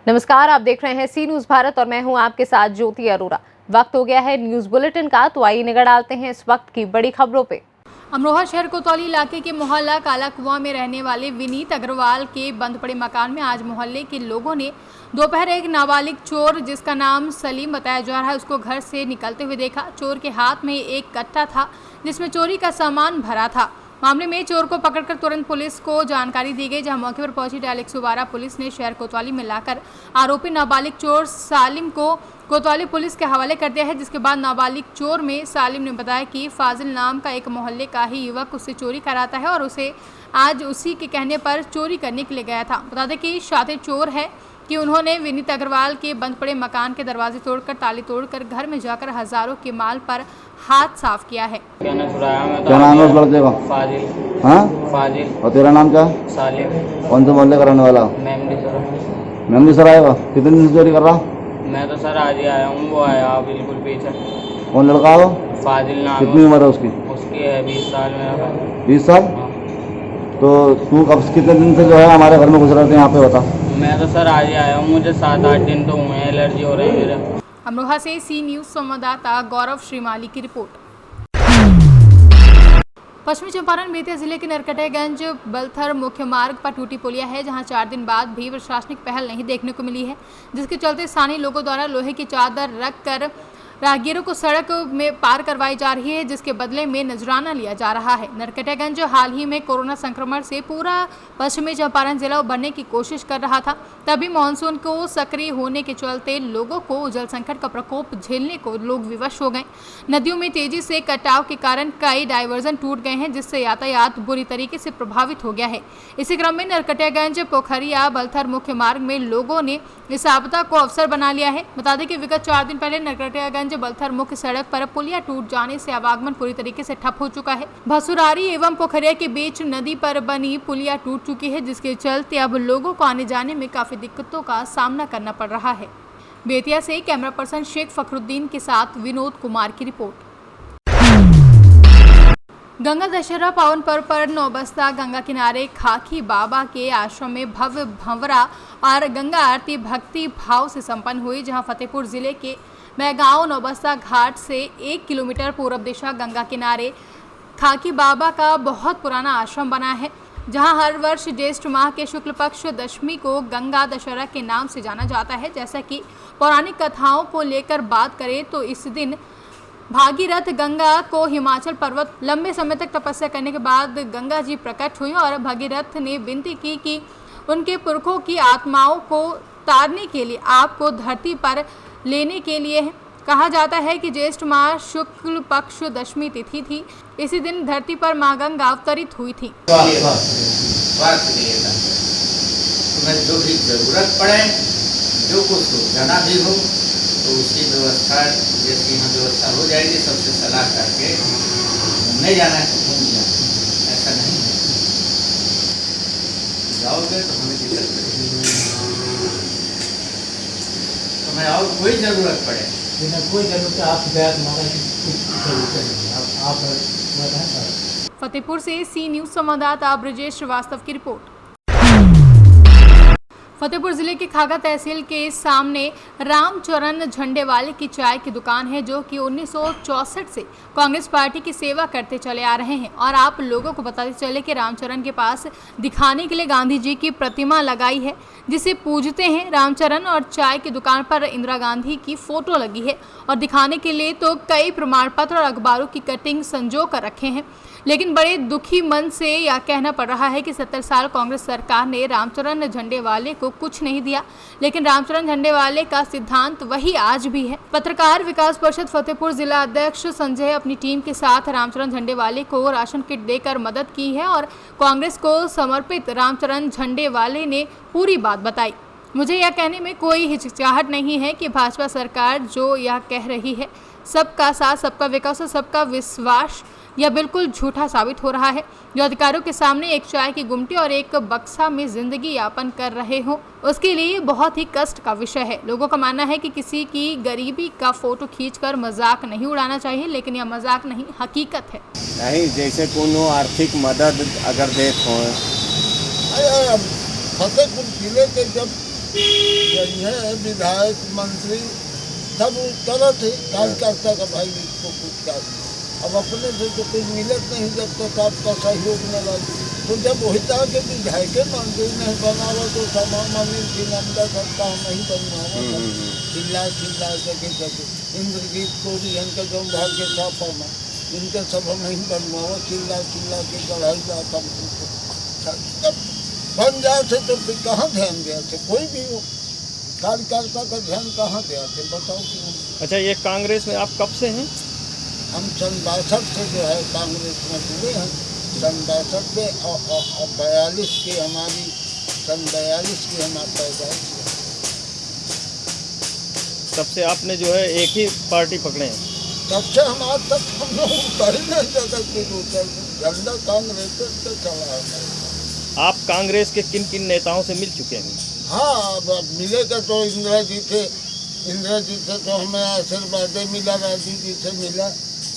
नमस्कार, आप देख रहे हैं सी न्यूज भारत और मैं हूं आपके साथ ज्योति अरोरा। वक्त हो गया है न्यूज बुलेटिन का, तो आइए नजर डालते हैं इस वक्त की बड़ी खबरों पे। अमरोहा शहर कोतवाली इलाके के मोहल्ला काला कुआं में रहने वाले विनीत अग्रवाल के बंद पड़े मकान में आज मोहल्ले के लोगों ने दोपहर एक नाबालिग चोर, जिसका नाम सलीम बताया जा रहा है, उसको घर से निकलते हुए देखा। चोर के हाथ में एक कट्टा था जिसमें चोरी का सामान भरा था। मामले में चोर को पकड़कर तुरंत पुलिस को जानकारी दी गई, जहां मौके पर पहुंची डायल 112 पुलिस ने शहर कोतवाली में लाकर आरोपी नाबालिग चोर सालिम को कोतवाली पुलिस के हवाले कर दिया है। जिसके बाद नाबालिग चोर में सालिम ने बताया कि फाजिल नाम का एक मोहल्ले का ही युवक उससे चोरी कराता है और उसे आज उसी के कहने पर चोरी करने के लिए गया था। बता दें कि शातिर चोर है कि उन्होंने विनीत अग्रवाल के बंद पड़े मकान के दरवाजे तोड़कर, ताले तोड़कर घर में जाकर हजारों के माल पर हाथ साफ किया है। क्या क्या नाम है उस लड़के का? फाजिल। हाँ, फाजिल। और तेरा नाम क्या? सालिम। कौन से मोहल्ले का रहने वाला? मेमनी सर आएगा। कितने दिन से चोरी कर रहा? मैं तो सर आज ही आया हूँ, वो आया बिल्कुल पीछे। कौन लड़का है वो? फाजिल नाम। कितनी उम्र है उसकी? उसकी है 20 साल में। 20 साल? तो तू कब कितने दिन से जो है हमारे घर में घुस रहे थे यहाँ पे, बता। मैं तो सर आज ही आया हूँ, मुझे 7-8 दिन तो हुए हैं, एलर्जी हो रही है मेरे। अमरोहा से सी न्यूज संवाददाता गौरव श्रीमाली की रिपोर्ट। पश्चिमी चंपारण बेतिया जिले के नरकटियागंज बलथर मुख्य मार्ग पर टूटी पुलिया है, जहां 4 दिन बाद भी प्रशासनिक पहल नहीं देखने को मिली है, जिसके चलते स्थानीय लोगों द्वारा लोहे की चादर रखकर राहगीरों को सड़क में पार करवाई जा रही है, जिसके बदले में नजराना लिया जा रहा है। नरकटियागंज हाल ही में कोरोना संक्रमण से पूरा पश्चिमी चंपारण जिला उभरने की कोशिश कर रहा था, तभी मानसून को सक्रिय होने के चलते लोगों को जल संकट का प्रकोप झेलने को लोग विवश हो गए। नदियों में तेजी से कटाव के कारण कई डायवर्जन टूट गए हैं, जिससे यातायात बुरी तरीके से प्रभावित हो गया है। इसी क्रम में नरकटियागंज पोखरिया बलथर मुख्य मार्ग में लोगों ने इस आपदा को अवसर बना लिया है। बता दें कि विगत 4 दिन पहले नरकटियागंज बलथर मुख्य सड़क पर पुलिया टूट जाने से आवागमन पूरी तरीके से ठप हो चुका है। भसुरारी एवं पोखरिया के बीच नदी पर बनी पुलिया टूट चुकी है, जिसके चलते अब लोगों को आने जाने में काफी दिक्कतों का सामना करना पड़ रहा है। बेतिया से कैमरा पर्सन शेख फखरुद्दीन के साथ विनोद कुमार की रिपोर्ट। गंगा दशहरा पावन पर्व पर नौबस्ता गंगा किनारे खाकी बाबा के आश्रम में भव्य भंवरा और गंगा आरती भक्ति भाव से संपन्न हुई, जहां फतेहपुर जिले के मैगांव नौबस्ता घाट से 1 किलोमीटर पूर्व दिशा गंगा किनारे खाकी बाबा का बहुत पुराना आश्रम बना है, जहां हर वर्ष ज्येष्ठ माह के शुक्ल पक्ष दशमी को गंगा दशहरा के नाम से जाना जाता है। जैसा कि पौराणिक कथाओं को लेकर बात करें तो इस दिन भागीरथ गंगा को हिमाचल पर्वत लंबे समय तक तपस्या करने के बाद गंगा जी प्रकट हुई और भागीरथ ने विनती की कि उनके पुरखों की आत्माओं को तारने के लिए आपको धरती पर लेने के लिए कहा जाता है कि ज्येष्ठ माह शुक्ल पक्ष दशमी तिथि थी। इसी दिन धरती पर माँ गंगा अवतरित हुई थी। तुम्हें जो भी जरूरत पड़े, जो कुछ जाना भी हो तो उसकी व्यवस्था जैसी यहाँ व्यवस्था हो जाएगी। सबसे सलाह करके घूमने जाना है तो घूम जाना, ऐसा नहीं है। जाओगे तो हमें दिक्कत पड़ेगी। तुम्हें और कोई जरूरत पड़े, कोई जरूरत आप नहीं। फतेहपुर से सी न्यूज संवाददाता ब्रजेश श्रीवास्तव की रिपोर्ट। फतेहपुर जिले के खागा तहसील के सामने रामचरण झंडेवाले की चाय की दुकान है, जो कि 1964 से कांग्रेस पार्टी की सेवा करते चले आ रहे हैं। और आप लोगों को बताते चले कि रामचरण के पास दिखाने के लिए गांधी जी की प्रतिमा लगाई है, जिसे पूजते हैं रामचरण, और चाय की दुकान पर इंदिरा गांधी की फोटो लगी है और दिखाने के लिए तो कई प्रमाण पत्र और अखबारों की कटिंग संजो कर रखे हैं। लेकिन बड़े दुखी मन से यह कहना पड़ रहा है कि 70 साल कांग्रेस सरकार ने रामचरण झंडेवाले को कुछ नहीं दिया, लेकिन रामचरण झंडेवाले का सिद्धांत वही आज भी है। पत्रकार विकास परिषद फतेहपुर जिला अध्यक्ष संजय अपनी टीम के साथ रामचरण झंडेवाले को राशन किट देकर मदद की है और कांग्रेस को समर्पित रामचरण झंडेवाले ने पूरी बात बताई। मुझे यह कहने में कोई हिचकिचाहट नहीं है कि भाजपा सरकार जो यह कह रही है सबका साथ, सबका विकास और सबका विश्वास, यह बिल्कुल झूठा साबित हो रहा है। जो अधिकारियों के सामने एक चाय की गुमटी और एक बक्सा में जिंदगी यापन कर रहे हो, उसके लिए बहुत ही कष्ट का विषय है। लोगों का मानना है कि किसी की गरीबी का फोटो खींचकर मजाक नहीं उड़ाना चाहिए, लेकिन यह मजाक नहीं, हकीकत है। नहीं, जैसे कोनो आर्थिक मदद अगर देत हो, फतेहपुर जिले के जब यही है विधायक मंत्री सब उस तरह थे कार्यकर्ता का भाई इसको कुछ कर। अब अपने से तो कुछ मिलत नहीं जब तक आपका सहयोग न लगे। तो जब वही था कि विधायक मंत्री नहीं बनावा तो सामान्य जिला सरकार नहीं बनवावा। चिल्ला चिल्ला के इंद्रजीत कोरी इनका जो भाग के छापा में इनके सब नहीं बनवावा। चिल्ला चिल्ला के गढ़ाई जाता जब बन जाते तो फिर कहाँ ध्यान दिया थे? कोई भी हो कार्यकर्ता का ध्यान कहाँ दिया थे बताओ क्यों? अच्छा, ये कांग्रेस में आप कब से हैं? हम सन 62 से जो है कांग्रेस में जुड़े हैं। सन 62 से और 42 की हमारी सन 42 की हमारा पैदाइश है। तब से आपने जो है एक ही पार्टी पकड़े हैं? तब से हम आज तक हम लोग उतर नहीं जगत के उतर झंडा कांग्रेस से चला है। आप कांग्रेस के किन किन नेताओं से मिल चुके हैं? हाँ, अब मिलेगा तो इंदिरा जी से तो हमें आशीर्वाद मिला, राजू जी से मिला।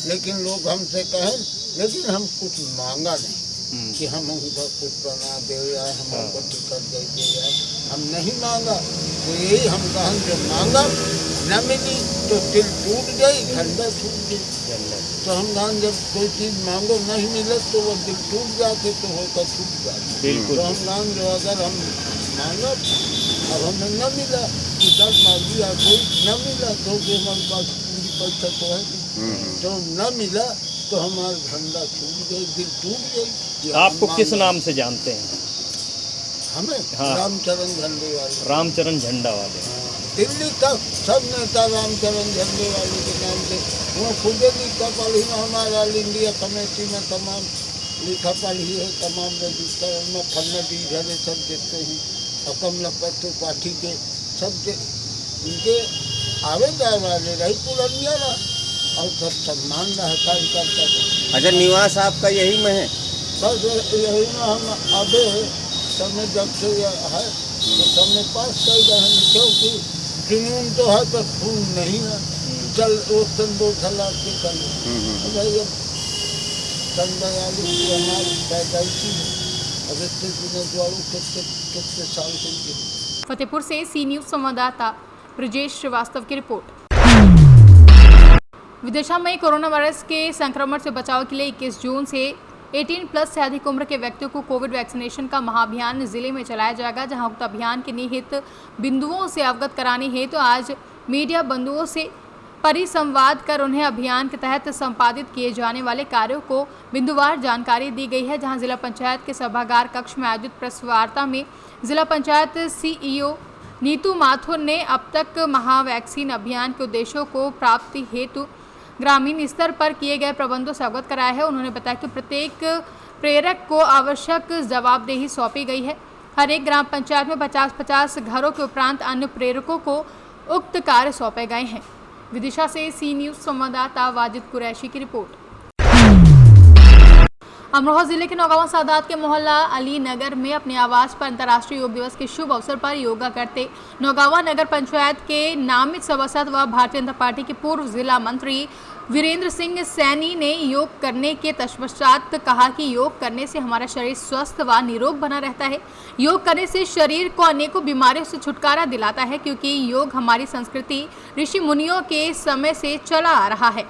लेकिन लोग हमसे कहें, लेकिन हम कुछ मांगा नहीं कि हम उनका कुछ बना दे या हम उनको टिकट दे दे या हम नहीं मांगा। तो यही हम कहें जो मांगा न मिली तो दिल टूट गई, झंडा छूट गई। तो हम कहें जब कोई चीज़ मांगो नहीं मिले तो वो दिल टूट जाते तो होकर छूट जाते। तो हम कहें जो अगर हम मांगा अब हमें न मिला टिकट मांग लिया कोई न मिला तो हमारे पास पूरी पैसा तो है तो न मिला तो हमारा झंडा छूट गई, दिल टूट गई। आपको किस नाम से जानते हैं? हमें हाँ। रामचरण झंडे वाले। रामचरण झंडा वाले। दिल्ली तक सब नेता रामचरण झंडे वाले के नाम से। वो खुद लिखा पढ़ी में हमारा इंडिया कमेटी में तमाम लिखा पढ़ी है, तमाम रजिस्टर में फन्नडी झरे सब देखते हैं और कमला पत्तू पार्टी के सब उनके आवे जाए वाले रही पुरनिया रहा और सब सम्मान रहा कार्यकर्ता को। अच्छा, निवास आपका यही में है? बस यही में हम आधे समय जब से है तो सबने पास कर गए हैं क्योंकि जुनून तो है पर खून नहीं है। चल वो सन 2000 के चले भाई अब सन 42 की हमारी पैदाइशी है। अब इतने दिनों द्वारों कितने साल के। फतेहपुर से सी न्यूज़ संवाददाता ब्रजेश श्रीवास्तव की रिपोर्ट। विदिशा में कोरोना वायरस के संक्रमण से बचाव के लिए 21 जून से 18+ से अधिक उम्र के व्यक्तियों को कोविड वैक्सीनेशन का महाअभियान जिले में चलाया जाएगा। जहां उक्त अभियान के निहित बिंदुओं से अवगत कराने हेतु आज मीडिया बंधुओं से परिसंवाद कर उन्हें अभियान के तहत संपादित किए जाने वाले कार्यों को बिंदुवार जानकारी दी गई है। जहां जिला पंचायत के सभागार कक्ष में आयोजित प्रेस वार्ता में जिला पंचायत सीईओ नीतू माथुर ने अब तक महावैक्सीन अभियान के उद्देश्यों को प्राप्ति हेतु ग्रामीण स्तर पर किए गए प्रबंधों से अवगत कराया है। उन्होंने बताया कि प्रत्येक प्रेरक को आवश्यक जवाबदेही सौंपी गई है। हर एक ग्राम पंचायत में 50-50 घरों के उपरांत अन्य प्रेरकों को उक्त कार्य सौंपे गए हैं। विदिशा से सी न्यूज़ संवाददाता वाजिद कुरैशी की रिपोर्ट। अमरोहा जिले के नौगांवा सादात के मोहल्ला अली नगर में अपने आवास पर अंतर्राष्ट्रीय योग दिवस के शुभ अवसर पर योगा करते नौगांवा नगर पंचायत के नामित सभासद व भारतीय जनता पार्टी के पूर्व जिला मंत्री वीरेंद्र सिंह सैनी ने योग करने के तत्पश्चात कहा कि योग करने से हमारा शरीर स्वस्थ व निरोग बना रहता है। योग करने से शरीर को अनेकों बीमारियों से छुटकारा दिलाता है क्योंकि योग हमारी संस्कृति ऋषि मुनियों के समय से चला आ रहा है।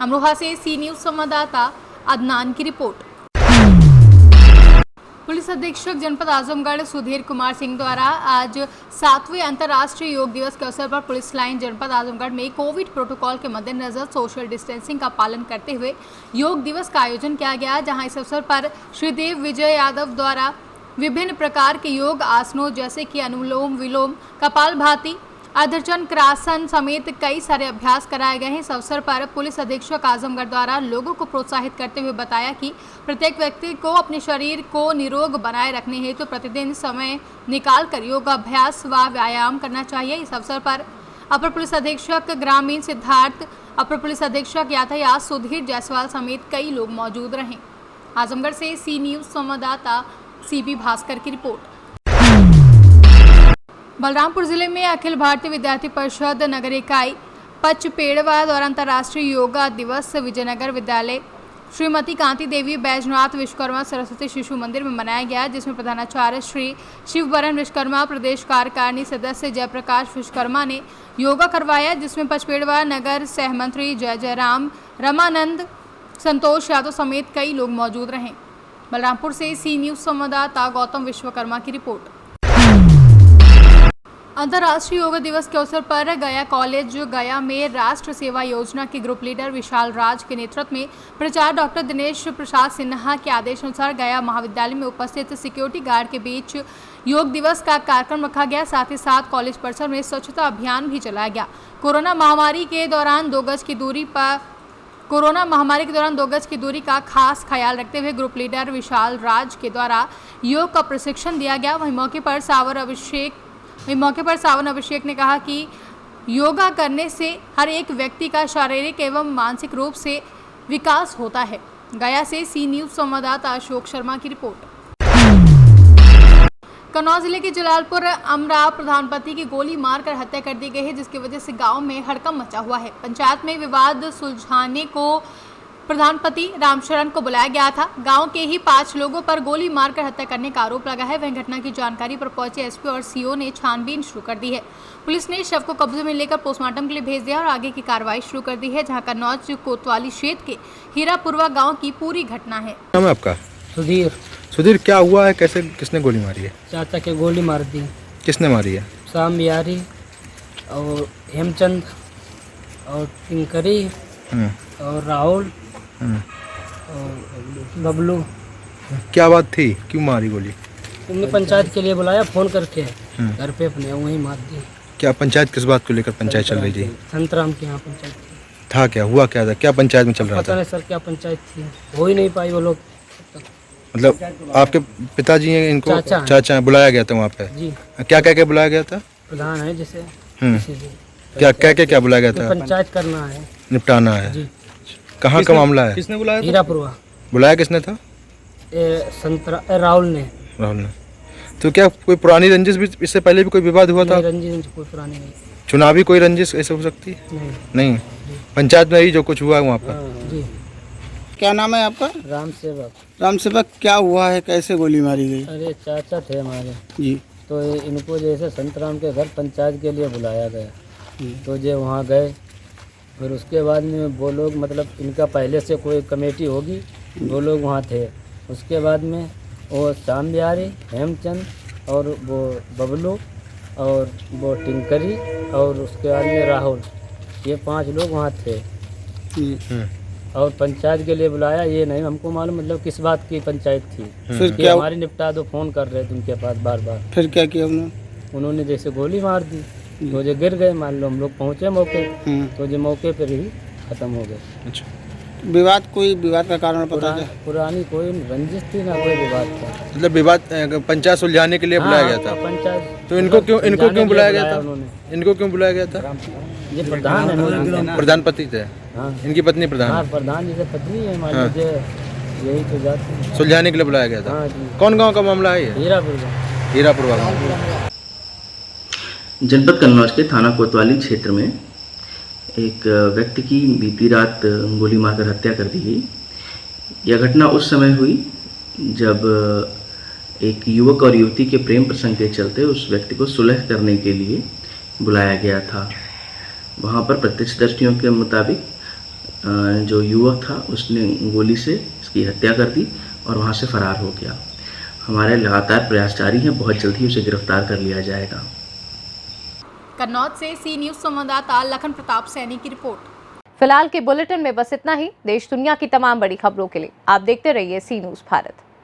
अमरोहा से सी न्यूज़ संवाददाता अदनान की रिपोर्ट। पुलिस अधीक्षक जनपद आजमगढ़ सुधीर कुमार सिंह द्वारा आज 7वें अंतर्राष्ट्रीय योग दिवस के अवसर पर पुलिस लाइन जनपद आजमगढ़ में कोविड प्रोटोकॉल के मद्देनजर सोशल डिस्टेंसिंग का पालन करते हुए योग दिवस का आयोजन किया गया। जहां इस अवसर पर श्रीदेव विजय यादव द्वारा विभिन्न प्रकार के योग आसनों जैसे कि अनुलोम विलोम, कपालभाति, अर्धचंक्रासन समेत कई सारे अभ्यास कराए गए हैं। इस अवसर पर पुलिस अधीक्षक आजमगढ़ द्वारा लोगों को प्रोत्साहित करते हुए बताया कि प्रत्येक व्यक्ति को अपने शरीर को निरोग बनाए रखने हेतु प्रतिदिन समय निकालकर योग अभ्यास व व्यायाम करना चाहिए। इस अवसर पर अपर पुलिस अधीक्षक ग्रामीण सिद्धार्थ, अपर पुलिस अधीक्षक यातायात सुधीर जायसवाल समेत कई लोग मौजूद रहे। आजमगढ़ से सी न्यूज़ संवाददाता सीबी भास्कर की रिपोर्ट। बलरामपुर जिले में अखिल भारतीय विद्यार्थी परिषद नगर इकाई पचपेड़वा द्वारा अंतर्राष्ट्रीय योगा दिवस विजयनगर विद्यालय श्रीमती कांति देवी बैजनाथ विश्वकर्मा सरस्वती शिशु मंदिर में मनाया गया, जिसमें प्रधानाचार्य श्री शिवबरन विश्वकर्मा, प्रदेश कार्यकारिणी सदस्य जयप्रकाश विश्वकर्मा ने योगा करवाया, जिसमें पचपेड़वा नगर सहमंत्री जय जयराम, रमानंद, संतोष यादव समेत कई लोग मौजूद रहे। बलरामपुर से सी न्यूज संवाददाता गौतम विश्वकर्मा की रिपोर्ट। अंतर्राष्ट्रीय योग दिवस के अवसर पर गया कॉलेज गया में राष्ट्र सेवा योजना के ग्रुप लीडर विशाल राज के नेतृत्व में प्राचार्य डॉक्टर दिनेश प्रसाद सिन्हा के आदेश अनुसार गया महाविद्यालय में उपस्थित सिक्योरिटी गार्ड के बीच योग दिवस का कार्यक्रम रखा गया। साथ ही साथ कॉलेज परिसर में स्वच्छता अभियान भी चलाया गया। कोरोना महामारी के दौरान 2 गज की दूरी का खास ख्याल रखते हुए ग्रुप लीडर विशाल राज के द्वारा योग का प्रशिक्षण दिया गया। वहीं मौके पर सावन अभिषेक ने कहा कि योगा करने से हर एक व्यक्ति का शारीरिक एवं मानसिक रूप से विकास होता है। गया से सी न्यूज संवाददाता अशोक शर्मा की रिपोर्ट। कन्नौज जिले के जलालपुर अमरा प्रधानपति की गोली मारकर हत्या कर दी गई है, जिसकी वजह से गांव में हड़कंप मचा हुआ है। पंचायत में विवाद सुलझाने को प्रधानपति रामशरण को बुलाया गया था। गांव के ही 5 लोगों पर गोली मारकर हत्या करने का आरोप लगा है। वहीं घटना की जानकारी पर पहुंचे एसपी और सीओ ने छानबीन शुरू कर दी है। पुलिस ने शव को कब्जे में लेकर पोस्टमार्टम के लिए भेज दिया और आगे की कार्रवाई शुरू कर दी है। जहां कन्नौज कोतवाली क्षेत्र के हीरापुरवा गाँव की पूरी घटना है। नाम है आपका? सुधीर, क्या हुआ है? कैसे, किसने गोली मारी है? चाचा के गोली मार दी। किसने मारी है? शाम बिहारी और हेमचंद और टिंकरी और राहुल और बबलू। क्या बात थी, क्यों मारी गोली? तुमने पंचायत के लिए बुलाया फोन करके घर पे, अपने वहीं मार दी। क्या पंचायत किस बात को लेकर पंचायत चल रही थी? संतराम के यहाँ पंचायत थी। था क्या, हुआ क्या था, क्या पंचायत में चल रहा पता था? नहीं सर क्या पंचायत थी, हो ही नहीं पाई वो लोग। मतलब आपके पिताजी हैं, इनको चाचा हैं, बुलाया गया था वहाँ पे? जी। क्या कह के बुलाया गया था? प्रधान है जैसे क्या कह के क्या बुलाया गया था? पंचायत करना है, निपटाना है। जी। कहाँ का मामला है? किसने बुलाया? हीरापुरवा। बुलाया किसने था? राहुल ने। तो क्या कोई पुरानी रंजिश भी, इससे पहले भी कोई विवाद हुआ था? रंजिश कोई पुरानी नहीं। चुनावी कोई रंजिश ऐसे हो सकती है? नहीं। पंचायत में ही जो कुछ हुआ है वहाँ पर। जी। क्या नाम है आपका? राम सेवक, क्या हुआ है, कैसे गोली मारी गई? अरे चाचा थे हमारे जी, तो इनको जैसे संतराम के घर पंचायत के लिए बुलाया गया, तो जो वहाँ गए, फिर उसके बाद में वो लोग, मतलब इनका पहले से कोई कमेटी होगी, वो लोग वहाँ थे। उसके बाद में वो शाम बिहारी, हेमचंद और वो बबलू और वो टिंकरी और उसके बाद में राहुल, ये 5 लोग वहाँ थे। और पंचायत के लिए बुलाया, ये नहीं हमको मालूम मतलब किस बात की पंचायत थी। फिर क्या हमारी निपटा दो, फोन कर रहे थे उनके पास बार बार। फिर क्या किया उन्होंने जैसे गोली मार दी, तो जो गिर गए, मान लो हम लोग पहुँचे मौके, तो जो मौके पर ही खत्म हो गए। अच्छा, कोई विवाद का कारण पता है? पुरानी कोई रंजिश थी ना, कोई विवाद था। मतलब विवाद पंचायत सुलझाने के लिए बुलाया गया था? पंचायत। तो इनको क्यों बुलाया गया था? इनको क्यों बुलाया गया था? ये प्रधान है, प्रधानपति थे। हाँ। इनकी पत्नी प्रधान? हाँ, प्रधान जैसे पत्नी है मान लीजिए, यही तो जाती। सुलझाने के लिए बुलाया गया था। हाँ जी। कौन गांव का मामला है ये? हीरापुरवा गाँव। जनपद कन्नौज के थाना कोतवाली क्षेत्र में एक व्यक्ति की बीती रात गोली मारकर हत्या कर दी गई। यह घटना उस समय हुई जब एक युवक और युवती के प्रेम प्रसंग के चलते उस व्यक्ति को सुलह करने के लिए बुलाया गया था। वहाँ पर प्रत्यक्षदर्शियों के मुताबिक जो युवक था उसने गोली से इसकी हत्या कर दी और वहाँ से फरार हो गया। हमारे लगातार प्रयास जारी हैं, बहुत जल्द ही उसे गिरफ्तार कर लिया जाएगा। कन्नौज से सी न्यूज संवाददाता लखन प्रताप सैनी की रिपोर्ट। फिलहाल के बुलेटिन में बस इतना ही। देश दुनिया की तमाम बड़ी खबरों के लिए आप देखते रहिए सी न्यूज भारत।